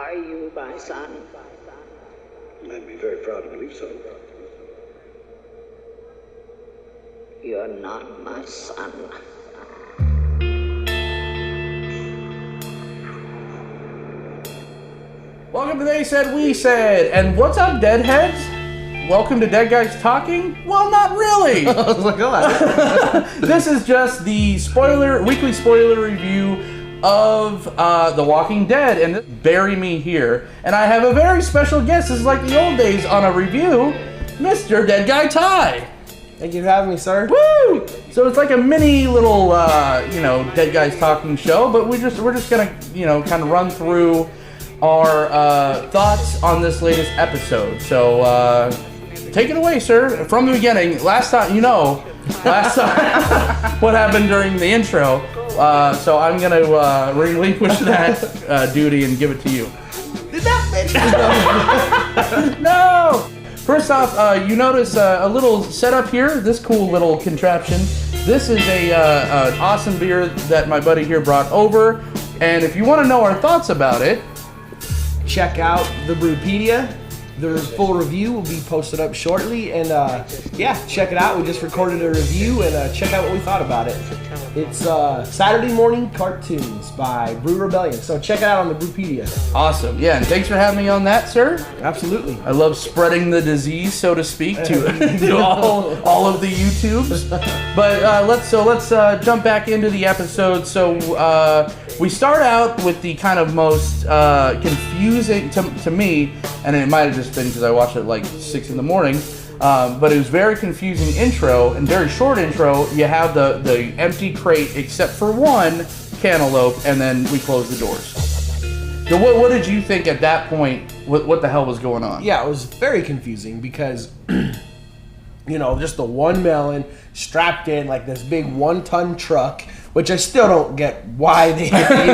Are you my son? I'd be very proud to believe so. You're not my son. Welcome to They Said, We Said. And what's up, Deadheads? Welcome to Dead Guys Talking? Well, not really. I was like, oh. This is just the weekly spoiler review of The Walking Dead. And bury me here. And I have a very special guest. This is like the old days on a review, Mr. Dead Guy Ty. Thank you for having me, sir. Woo! So it's like a mini little, Dead Guys Talking show, but we're just gonna, kind of run through our thoughts on this latest episode. So take it away, sir. From the beginning, last time what happened during the intro. So I'm gonna relinquish that duty and give it to you. Did that mention? No. First off, you notice a little setup here. This cool little contraption. This is an awesome beer that my buddy here brought over. And if you want to know our thoughts about it, Check out the Brewpedia. The full review will be posted up shortly, and check it out. We just recorded a review, and check out what we thought about it. It's Saturday Morning Cartoons by Brew Rebellion, so check it out on the Brewpedia. awesome. Yeah, and thanks for having me on that, sir. Absolutely. I love spreading the disease, so to speak, to all of the YouTubes. But let's jump back into the episode. So we start out with the kind of most confusing to me, and it might have just been because I watched it at like 6 in the morning. But it was very confusing intro and very short intro. You have the empty crate except for one cantaloupe, and then we close the doors. So what did you think at that point? What the hell was going on? Yeah, it was very confusing because, just the one melon strapped in like this big 1-ton truck, which I still don't get why they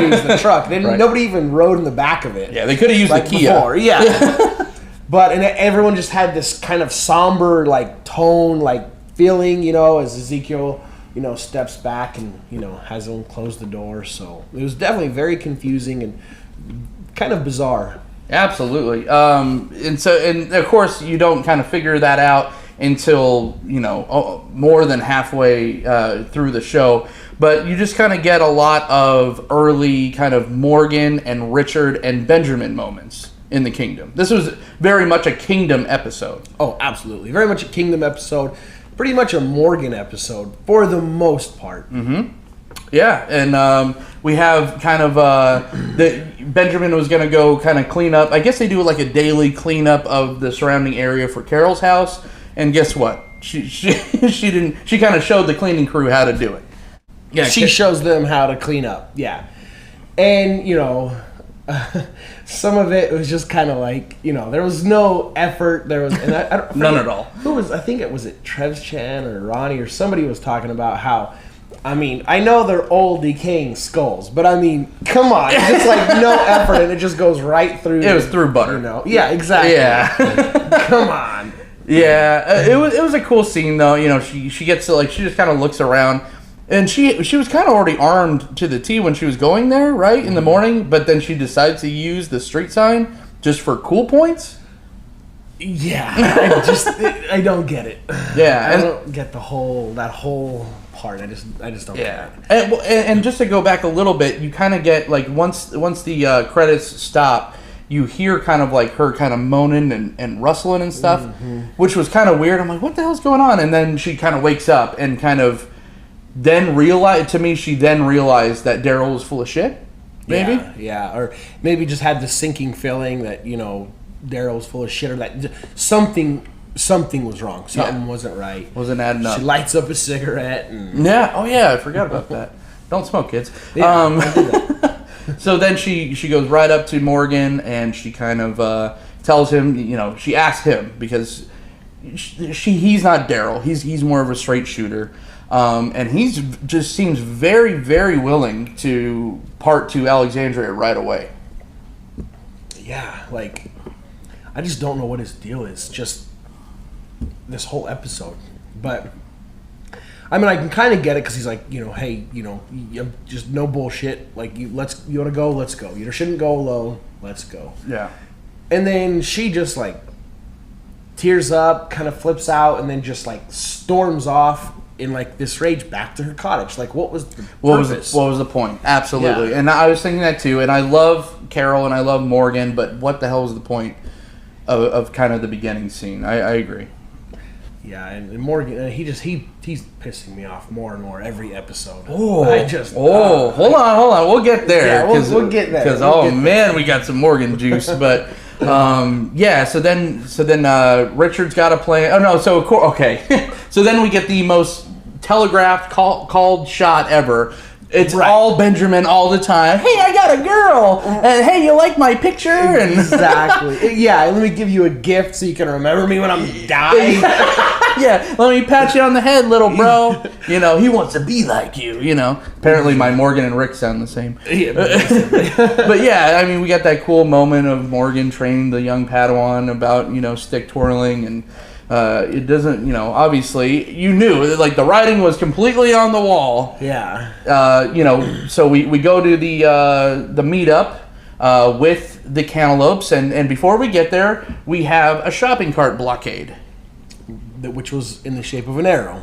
used the truck. Right. Nobody even rode in the back of it. Yeah, they could have used like the Kia. Before. Yeah. And everyone just had this kind of somber, tone, feeling, as Ezekiel, steps back and, has him close the door. So it was definitely very confusing and kind of bizarre. Absolutely. And of course you don't kind of figure that out until, more than halfway through the show. But you just kind of get a lot of early kind of Morgan and Richard and Benjamin moments in the Kingdom. This was very much a Kingdom episode. Oh, absolutely. Very much a Kingdom episode. Pretty much a Morgan episode for the most part. Mm-hmm. Yeah, and we have kind of Benjamin was going to go kind of clean up. I guess they do like a daily cleanup of the surrounding area for Carol's house. And guess what? She didn't. She kind of showed the cleaning crew how to do it. Yeah, she shows them how to clean up. Yeah, and some of it was just kind of there was no effort. There was I don't none at all. Who was? I think it was Trev Chan or Ronnie or somebody was talking about how. I know they're old decaying skulls, but come on, it's just no effort and it just goes right through. It was through butter. Yeah, exactly. Yeah. Come on. Yeah, it was a cool scene though. She gets to she just kind of looks around. And she was kind of already armed to the T when she was going there, right, in the morning. But then she decides to use the street sign just for cool points. Yeah, I don't get it. Yeah, I don't get that whole part. I just don't get it. And just to go back a little bit, you kind of get once the credits stop, you hear kind of her kind of moaning and rustling and stuff, which was kind of weird. I'm like, what the hell's going on? And then she kind of wakes up and kind of. She then realized that Daryl was full of shit. Maybe? Yeah, or maybe just had the sinking feeling that, Daryl was full of shit or that something was wrong. Something wasn't right. Wasn't adding up. She lights up a cigarette and... Yeah, oh yeah, I forgot about that. Don't smoke, kids. Yeah, so then she goes right up to Morgan and she kind of tells him, she asks him because he's not Daryl. He's more of a straight shooter. And he's just seems very, very willing to part to Alexandria right away. Yeah, I just don't know what his deal is. Just this whole episode, but I can kind of get it because he's like, hey, just no bullshit. You want to go, let's go. You shouldn't go alone. let's go. Yeah. And then she just like tears up, kind of flips out, and then just like storms off in like this rage back to her cottage. Like, what was the purpose? What was the point? Absolutely. Yeah. And I was thinking that too. And I love Carol and I love Morgan, but what the hell was the point of kind of the beginning scene? I agree. Yeah, and Morgan, he's pissing me off more and more every episode. Hold on. We'll get there. Yeah, we'll get there. Because we got some Morgan juice. But yeah. So then Richard's got a plan. Oh no. So okay. So then we get the most telegraphed called shot ever. It's all Benjamin all the time. Hey, I got a girl, and hey, you like my picture? And exactly. Yeah, let me give you a gift so you can remember me when I'm dying. Yeah, let me pat you on the head, little bro. You know, he wants to be like you. You know, apparently my Morgan and Rick sound the same. But yeah, I mean, we got that cool moment of Morgan training the young Padawan about stick twirling and. It doesn't, obviously you knew like the writing was completely on the wall. Yeah. So we go to the meetup with the cantaloupes, and before we get there, we have a shopping cart blockade, which was in the shape of an arrow.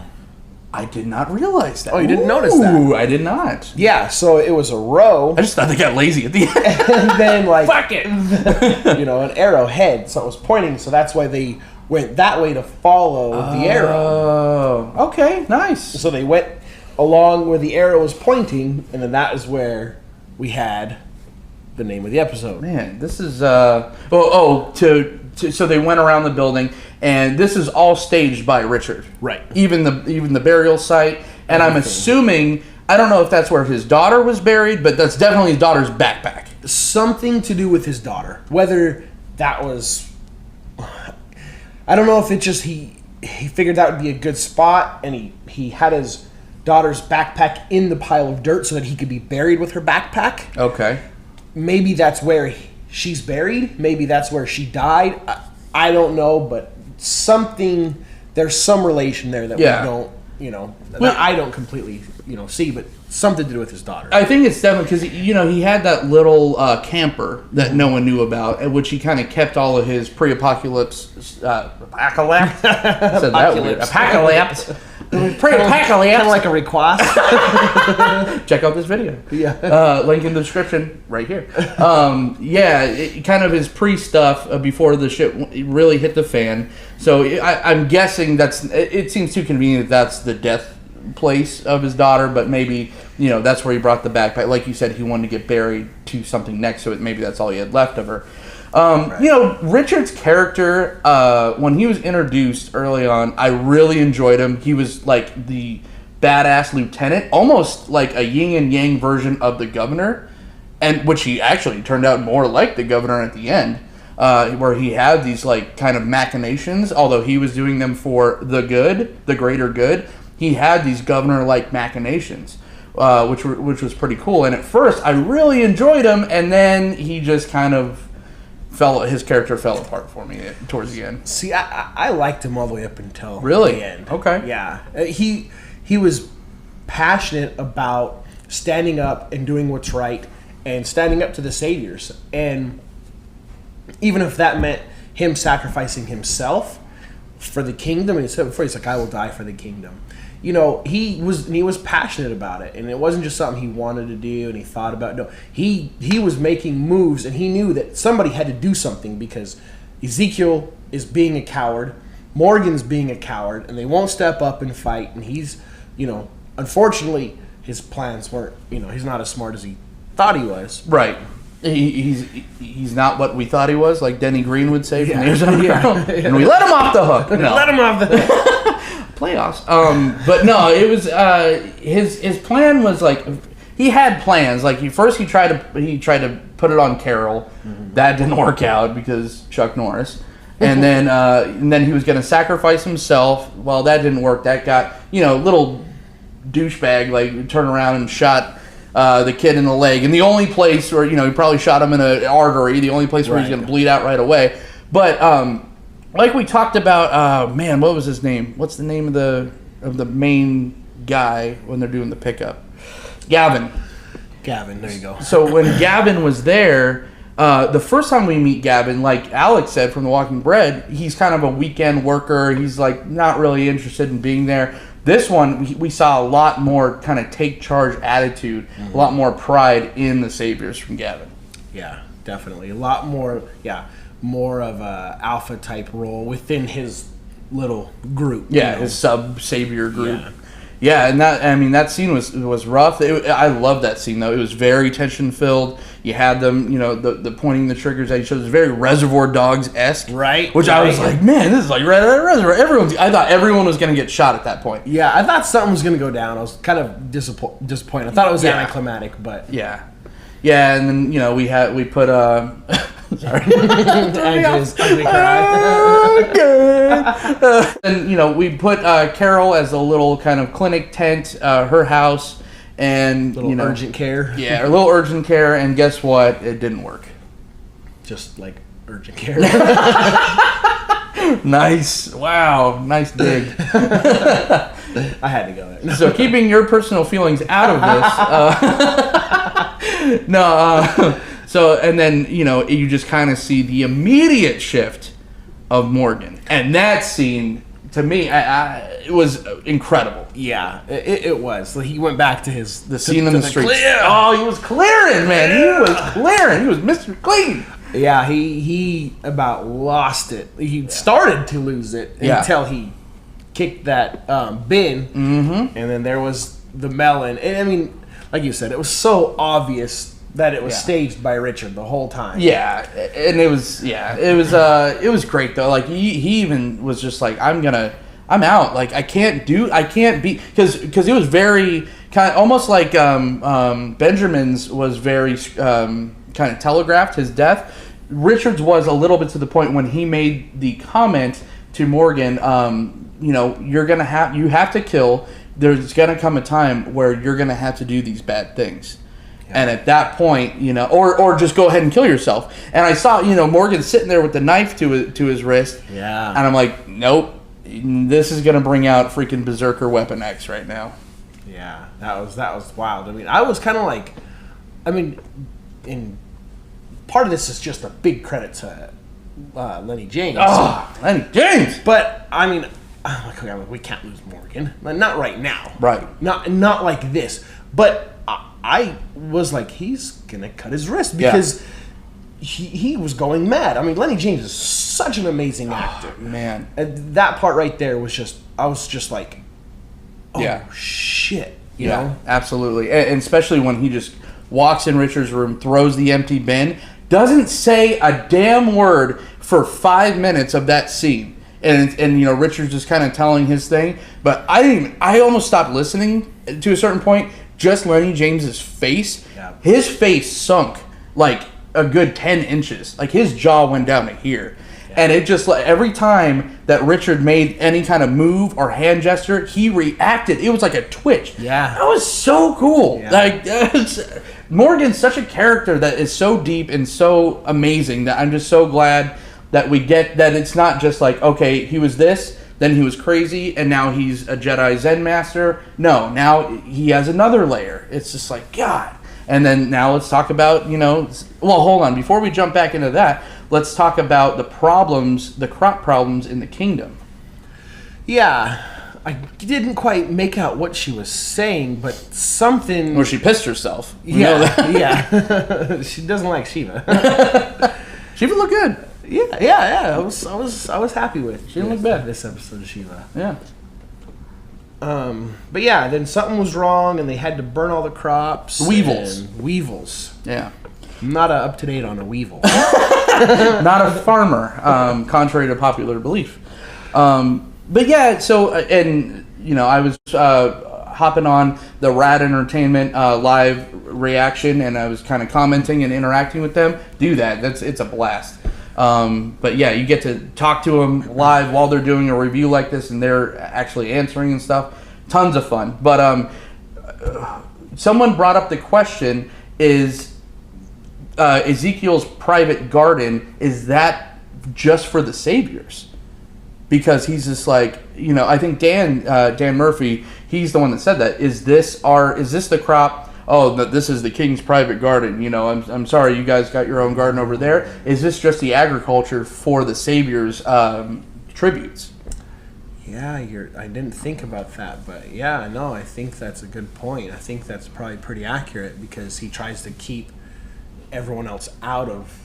I did not realize that. Oh, you didn't notice that? Ooh, I did not. Yeah, so it was a row. I just thought they got lazy at the end. And then like fuck it. An arrowhead, so it was pointing, so that's why they went that way to follow the arrow. Oh, okay, nice. So they went along where the arrow was pointing, and then that is where we had the name of the episode. Man, this is so they went around the building, and this is all staged by Richard. Right. Even the burial site, and I'm assuming, I don't know if that's where his daughter was buried, but that's definitely his daughter's backpack. Something to do with his daughter. Whether that was, I don't know if it just he figured that would be a good spot, and he had his daughter's backpack in the pile of dirt so that he could be buried with her backpack. Okay. Maybe that's where she's buried. Maybe that's where she died. I don't know, but there's some relation there that we don't, that I don't completely, see, but something to do with his daughter. I think it's definitely because, he had that little camper that no one knew about, at which he kind of kept all of his pre-apocalypse, apocalypse? Said that weird. Apocalypse. Pre-apocalypse. Kind of like a request. Check out this video. Yeah. Link in the description right here. Kind of his pre-stuff before the shit really hit the fan. So I'm guessing it seems too convenient that's the death place of his daughter, but maybe that's where he brought the backpack. Like you said, he wanted to get buried to something next to it. Maybe that's all he had left of her. Right. Richard's character, when he was introduced early on, I really enjoyed him. He was like the badass lieutenant, almost like a yin and yang version of the governor, and which he actually turned out more like the governor at the end, where he had these like kind of machinations, although he was doing them for the good, the greater good. He had these governor-like machinations, which was pretty cool. And at first, I really enjoyed him, and then he just kind of his character fell apart for me towards the end. See, I liked him all the way up until really? The end. Okay. Yeah. He was passionate about standing up and doing what's right and standing up to the saviors. And even if that meant him sacrificing himself for the kingdom, and he said before, he's like, I will die for the kingdom. He was passionate about it, and it wasn't just something he wanted to do and he thought about. No, he was making moves, and he knew that somebody had to do something because Ezekiel is being a coward, Morgan's being a coward, and they won't step up and fight. And he's, unfortunately, his plans weren't. He's not as smart as he thought he was. Right. He's not what we thought he was, like Denny Green would say from Years Underground. And we let him off the hook. No. Let him off the hook. Playoffs. But no, it was his plan was like he had plans. Like he tried to put it on Carol. Mm-hmm. That didn't work out because Chuck Norris. And then he was going to sacrifice himself. Well, that didn't work. That got little douchebag like turned around and shot the kid in the leg. And the only place where he probably shot him in an artery. The only place where he's going to bleed out right away. But like we talked about, what was his name? What's the name of the main guy when they're doing the pickup? Gavin. There you go. So when Gavin was there, the first time we meet Gavin, like Alex said from The Walking Dead, he's kind of a weekend worker. He's like not really interested in being there. This one, we saw a lot more kind of take charge attitude, a lot more pride in the Saviors from Gavin. Yeah, definitely. A lot more, more of a alpha type role within his little group. Yeah, his sub-Savior group. Yeah, and that scene was rough. I love that scene, though. It was very tension-filled. You had them, the pointing the triggers at each other. It was very Reservoir Dogs-esque. Right. Which I was like, man, this is like Reservoir. I thought everyone was going to get shot at that point. Yeah, I thought something was going to go down. I was kind of disappointed. I thought it was anticlimactic, but... Yeah. Yeah, and then, we put... Sorry. Andrew's ugly cry. And, we put Carol as a little kind of clinic tent, her house, and, urgent care. Yeah, a little urgent care, and guess what? It didn't work. Just like urgent care. Nice. Wow. Nice dig. I had to go there. So keeping your personal feelings out of this. So, and then, you just kind of see the immediate shift of Morgan. And that scene, to me, it was incredible. Yeah, it was. So he went back to the scene in the street. Oh, he was clearing, man. He was clearing. He was Mr. Clean. Yeah, he about lost it. He started to lose it until he kicked that bin. Mm-hmm. And then there was the melon. And I mean, like you said, it was so obvious that it was staged by Richard the whole time. Yeah, and it was great though. Like he even was just like, I'm out. Like I can't be, because it was very kind of almost like Benjamin's was very kind of telegraphed his death. Richard's was a little bit to the point when he made the comment to Morgan, you have to kill. There's gonna come a time where you're gonna have to do these bad things. And at that point, or just go ahead and kill yourself. And I saw, Morgan sitting there with the knife to his wrist. Yeah. And I'm like, nope, this is gonna bring out freaking Berserker Weapon X right now. Yeah, that was wild. I mean, I was kind of like, in part of this is just a big credit to Lenny James. Oh, Lenny James! But I mean, I'm like, okay, we can't lose Morgan. Not right now. Right. Not like this. But I was like, he's gonna cut his wrist because he was going mad. I mean, Lenny James is such an amazing actor, man. And that part right there was I was just like, oh shit, you know? Absolutely, and especially when he just walks in Richard's room, throws the empty bin, doesn't say a damn word for 5 minutes of that scene. And Richard's just kind of telling his thing, but I almost stopped listening to a certain point. Just Lenny James's face, his face sunk like a good 10 inches. Like his jaw went down to here. Yeah. And it just, every time that Richard made any kind of move or hand gesture, he reacted. It was like a twitch. Yeah. That was so cool. Yeah. Like, Morgan's such a character that is so deep and so amazing that I'm just so glad that we get that it's not just like, okay, he was this, then he was crazy, and now he's a Jedi Zen master. No, now he has another layer. It's just like, God. And then now let's talk about, well, hold on. Before we jump back into that, let's talk about the crop problems in the kingdom. Yeah. I didn't quite make out what she was saying, but something... Or she pissed herself. Yeah. She doesn't like Shiva. Shiva looked good. Yeah. I was happy with. She didn't look bad. This episode of Shiva. Yeah. But yeah, then something was wrong, and they had to burn all the crops. Weevils. Yeah. I'm not up to date on a weevil. Not a farmer, contrary to popular belief. But yeah, so I was hopping on the Rad Entertainment live reaction, and I was kind of commenting and interacting with them. Do that. It's a blast. But yeah, you get to talk to them live while they're doing a review like this, and they're actually answering and stuff. Tons of fun. But someone brought up the question: is Ezekiel's private garden, is that just for the saviors? Because he's just like, I think Dan Murphy, he's the one that said that. Is this the crop oh, this is the king's private garden. You know, I'm sorry, you guys got your own garden over there. Is this just the agriculture for the Savior's tributes? Yeah, I didn't think about that, but yeah, no, I think that's a good point. I think that's probably pretty accurate because he tries to keep everyone else out of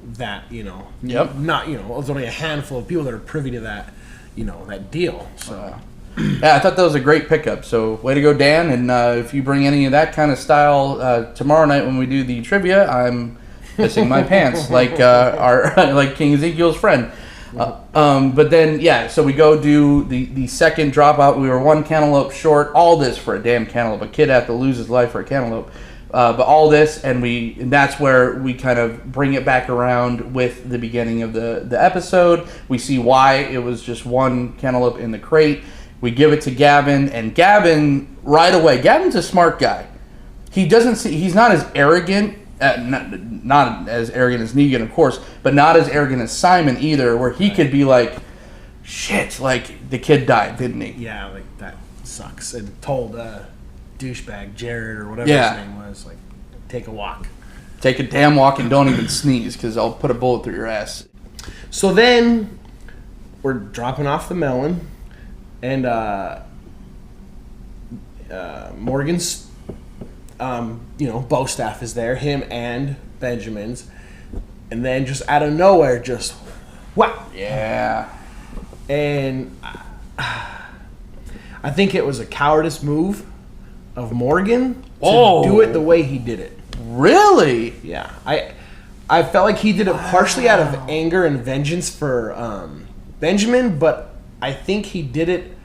that, you know. Yep. Not, you know, there's only a handful of people that are privy to that, you know, that deal. So yeah, I thought that was a great pickup. So way to go, Dan. And if you bring any of that kind of style tomorrow night when we do the trivia, I'm pissing my pants like like King Ezekiel's friend. But then, yeah, so we go do the second dropout. We were one cantaloupe short. All this for a damn cantaloupe. A kid had to lose his life for a cantaloupe. But all this, and that's where we kind of bring it back around with the beginning of the episode. We see why it was just one cantaloupe in the crate. We give it to Gavin, and Gavin, right away, Gavin's a smart guy. He's not as arrogant. Not as arrogant as Negan, of course, but not as arrogant as Simon either, where he could be like, shit, like, the kid died, didn't he? Yeah, like, that sucks. And told douchebag Jared or whatever his name was, like, take a walk. Take a damn walk and don't even sneeze, because I'll put a bullet through your ass. So then, we're dropping off the melon, and Morgan's bow staff is there, him and Benjamin's, and then just out of nowhere, just wow. Yeah. And I think it was a cowardice move of Morgan to do it the way he did it. Really? Yeah. I felt like he did it partially out of anger and vengeance for Benjamin, but I think he did it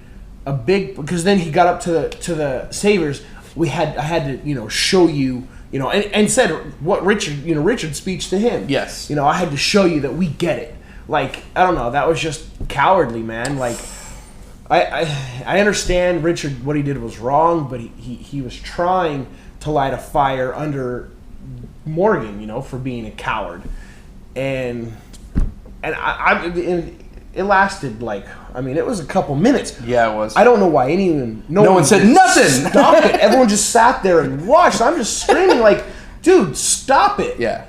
because then he got up to the Saviors. I had to, show you, and said what Richard's speech to him. Yes. I had to show you that we get it. Like, I don't know, that was just cowardly, man. Like, I understand Richard, what he did was wrong, but he was trying to light a fire under Morgan, for being a coward. And it lasted it was a couple minutes. Yeah, it was. I don't know why no one said nothing. Stop it. Everyone just sat there and watched. I'm just screaming like, dude, stop it. Yeah.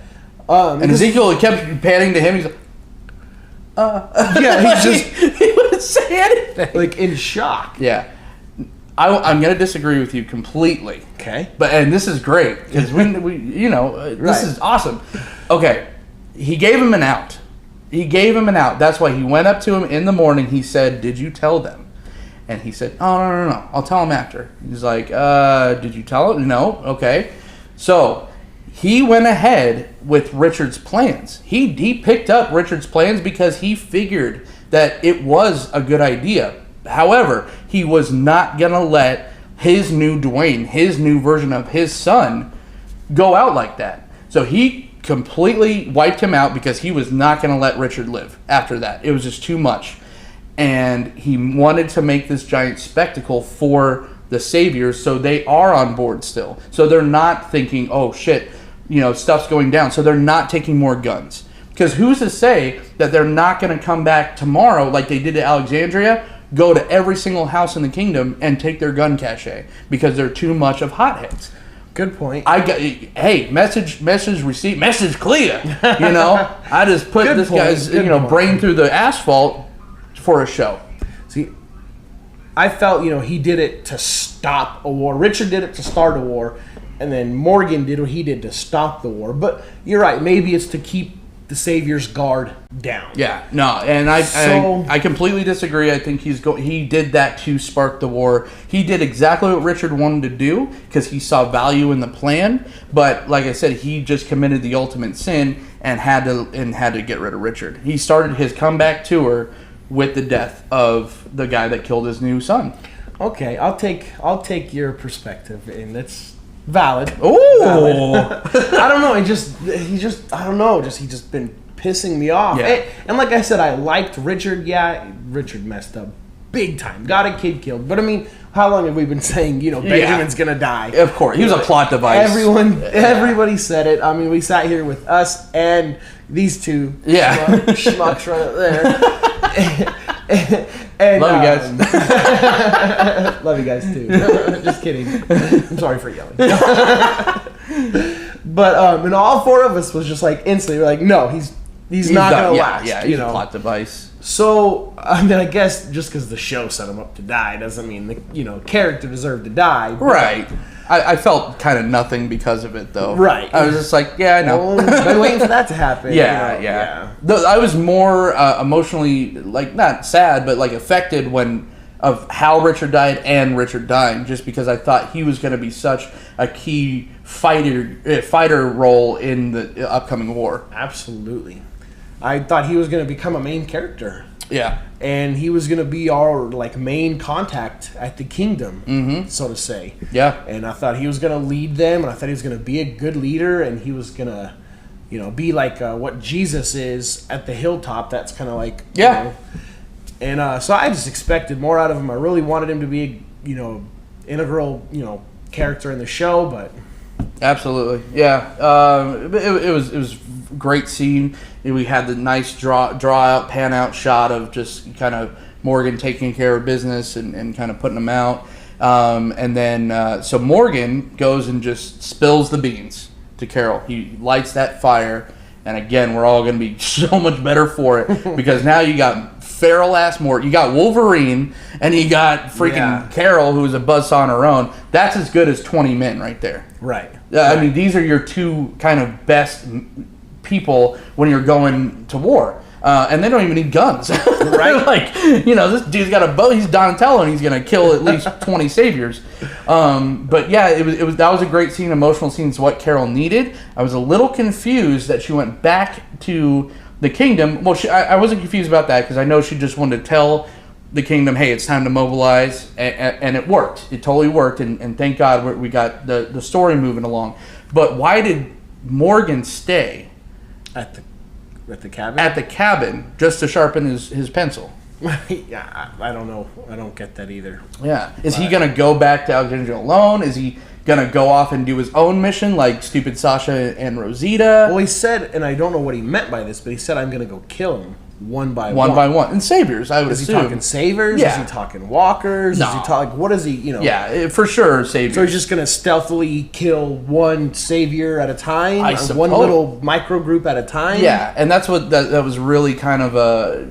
And Ezekiel kept panning to him. He's like, yeah, he wouldn't say anything. Like in shock. Yeah. I'm going to disagree with you completely. Okay. And this is great because this is awesome. Okay. He gave him an out. That's why he went up to him in the morning. He said, "Did you tell them?" And he said, "Oh, no. I'll tell him after." He's like, "Did you tell him?" "No." "Okay." So he went ahead with Richard's plans. He picked up Richard's plans because he figured that it was a good idea. However, he was not going to let his new Dwayne, his new version of his son, go out like that. So he completely wiped him out because he was not going to let Richard live after that. It was just too much. And he wanted to make this giant spectacle for the Saviors, so they are on board still. So they're not thinking, oh shit, stuff's going down. So they're not taking more guns. Because who's to say that they're not going to come back tomorrow like they did to Alexandria, go to every single house in the kingdom and take their gun cache because they're too much of hotheads. Good point. Message received, message clear. I just put this guy's brain through the asphalt for a show. See, I felt he did it to stop a war. Richard did it to start a war, and then Morgan did what he did to stop the war. But you're right. Maybe it's to keep the Savior's guard down. Yeah, no, and I completely disagree. I think he did that to spark the war. He did exactly what Richard wanted to do because he saw value in the plan. But like I said, he just committed the ultimate sin and had to get rid of Richard. He started his comeback tour with the death of the guy that killed his new son. Okay, I'll take your perspective, and that's valid. Oh, I don't know. He just been pissing me off. Yeah. And like I said, I liked Richard. Yeah, Richard messed up big time. Got a kid killed. But I mean, how long have we been saying, Benjamin's gonna die? Of course, he was a plot device. Everybody said it. I mean, we sat here with us and these two schmucks right up there. And, Love you guys. Love you guys too. Just kidding. I'm sorry for yelling. But and all four of us was just like instantly, we're like, no, he's not gonna last. Yeah, you he's know? a plot device. So I mean, I guess just because the show set him up to die doesn't mean the character deserved to die. Right. I felt kind of nothing because of it, though. Right. I was just like, yeah, I know. Well, been waiting for that to happen. Yeah. I was more emotionally, like, not sad, but like affected of how Richard died and Richard dying, just because I thought he was going to be such a key fighter role in the upcoming war. Absolutely. I thought he was going to become a main character. Yeah. And he was going to be our like main contact at the kingdom, so to say. Yeah. And I thought he was going to lead them, and I thought he was going to be a good leader, and he was going to, be like what Jesus is at the hilltop. That's kind of like, And so I just expected more out of him. I really wanted him to be, integral, character in the show, but absolutely, yeah. It was great scene. We had the nice draw out, pan out shot of just kind of Morgan taking care of business and kind of putting them out. And then so Morgan goes and just spills the beans to Carol. He lights that fire, and again, we're all going to be so much better for it because now you got feral ass Morgan, you got Wolverine, and you got freaking Carol, who's a buzzsaw on her own. That's as good as 20 men right there. Right. I mean, these are your two kind of best people when you're going to war. And they don't even need guns. Right? Like, this dude's got a bow. He's Donatello, and he's going to kill at least 20 saviors. But yeah, that was a great scene, emotional scene. It's what Carol needed. I was a little confused that she went back to the kingdom. Well, I wasn't confused about that because I know she just wanted to tell the kingdom, hey, it's time to mobilize, and it worked. It totally worked, and thank God we got the story moving along. But why did Morgan stay at the cabin? At the cabin just to sharpen his pencil. Yeah, I don't know. I don't get that either. Yeah. Is he going to go back to Alexandria alone? Is he going to go off and do his own mission like stupid Sasha and Rosita? Well, he said, and I don't know what he meant by this, but he said, I'm going to go kill him one by one. One by one. And saviors, I would assume. Is he talking savers? Yeah. Is he talking walkers? No. Is he talking, what is he, Yeah, for sure, saviors. So he's just going to stealthily kill one savior at a time? I or suppose. One little micro group at a time? Yeah, and that's what that was really kind of a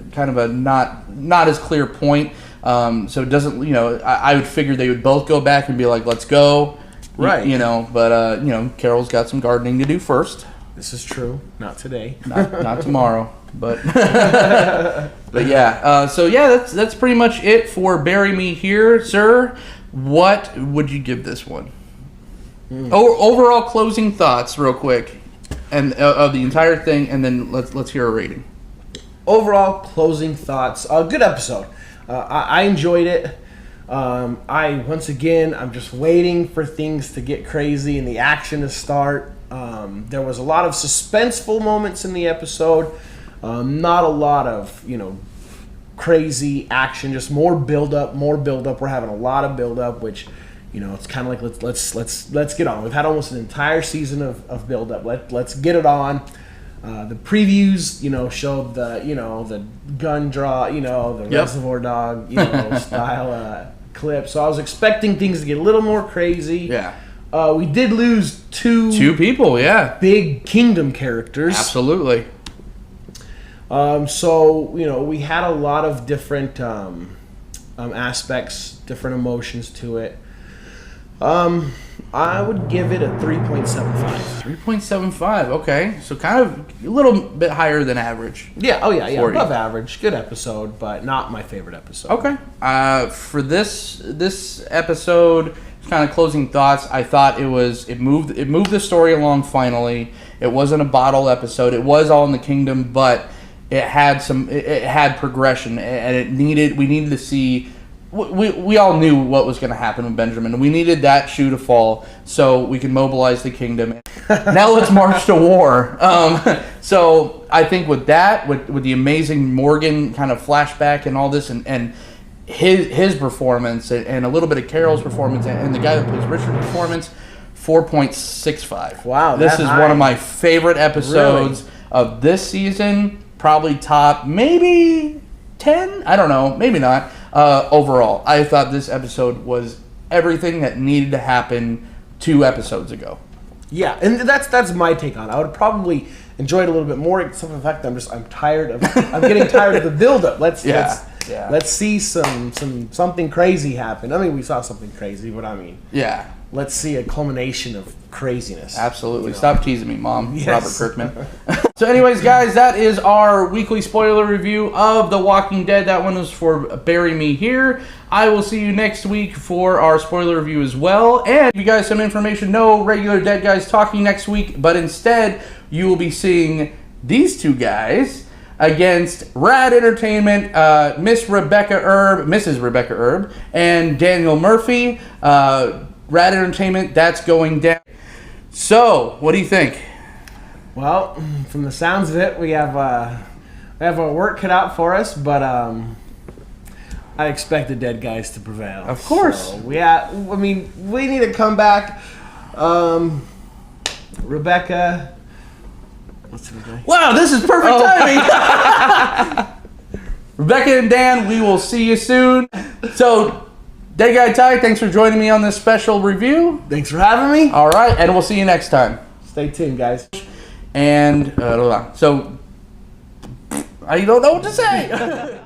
not as clear point. So it doesn't, I would figure they would both go back and be like, let's go. Right. But Carol's got some gardening to do first. This is true. Not today. Not tomorrow, but but yeah. So yeah, that's pretty much it for Bury Me Here, sir. What would you give this one? Overall closing thoughts, real quick, and of the entire thing, and then let's hear a rating. Overall closing thoughts. Good episode. I enjoyed it. I'm just waiting for things to get crazy and the action to start. There was a lot of suspenseful moments in the episode. Not a lot of, crazy action, just more build up. We're having a lot of build up, which, it's kind of like let's get on. We've had almost an entire season of build up. Let's get it on. The previews, showed the gun draw, the Reservoir Dog, style clip. So I was expecting things to get a little more crazy. Yeah. We did lose two people, yeah. big kingdom characters. Absolutely. So, we had a lot of different aspects, different emotions to it. I would give it a 3.75. 3.75, okay. So kind of a little bit higher than average. Yeah, above average. Good episode, but not my favorite episode. Okay. For this episode, kind of closing thoughts, I thought it moved the story along finally. It wasn't a bottle episode. It was all in the kingdom, but it had progression, and we needed to see. We all knew what was going to happen with Benjamin. We needed that shoe to fall so we can mobilize the kingdom. Now let's march to war. So I think with that, with the amazing Morgan kind of flashback and all this, and his performance, and a little bit of Carol's performance, and the guy that plays Richard's performance, 4.65. Wow, this is high. One of my favorite episodes of this season. Probably top, maybe 10? I don't know. Maybe not. Overall, I thought this episode was everything that needed to happen 2 episodes ago. Yeah, and that's my take on it. I would probably enjoy it a little bit more, except for the fact that I'm getting tired of the build-up. Let's see something crazy happen. I mean, we saw something crazy, but I mean, yeah, let's see a culmination of craziness. Absolutely. Stop teasing me, Mom. Yes. Robert Kirkman. So anyways, guys, that is our weekly spoiler review of The Walking Dead. That one was for Bury Me Here. I will see you next week for our spoiler review as well. And if you guys some information, no regular Dead guys talking next week, but instead you will be seeing these 2 guys against Rad Entertainment, Mrs. Rebecca Erb, and Daniel Murphy. Rad Entertainment, that's going down. So, what do you think? Well, from the sounds of it, we have our work cut out for us, but I expect the Dead guys to prevail. Of course. So, we need to come back. Rebecca. What's her name? Wow, this is perfect timing. Rebecca and Dan, we will see you soon. So, Dead Guy Ty, thanks for joining me on this special review. Thanks for having me. All right, and we'll see you next time. Stay tuned, guys. And, so, I don't know what to say.